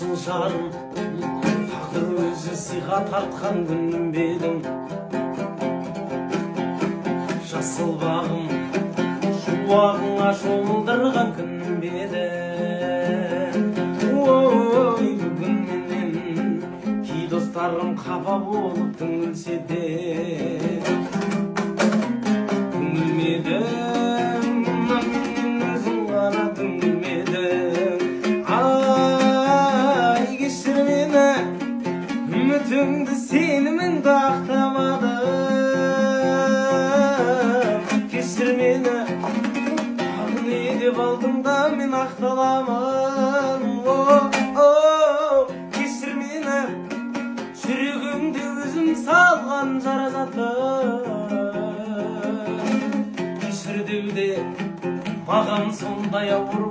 асыл жарым, тағдыр өзі сыйға тартқан күнім бедің. Жасыл бағым, шуағыңа шомылдырған күнім бедің. Ой, бүгін менен кей достарым қапа болып түңілсе де, түңілмедім, мен өзің ғана түңілмедім. Ай, кешір мені, үмітімді сеніміңді ақтамадым. Кешір мені, тағы не деп алдың да мен ақталамын. Кешір мені, жүрегімде өзім салған жарақатым. Кешір деуде маған сондай ауыр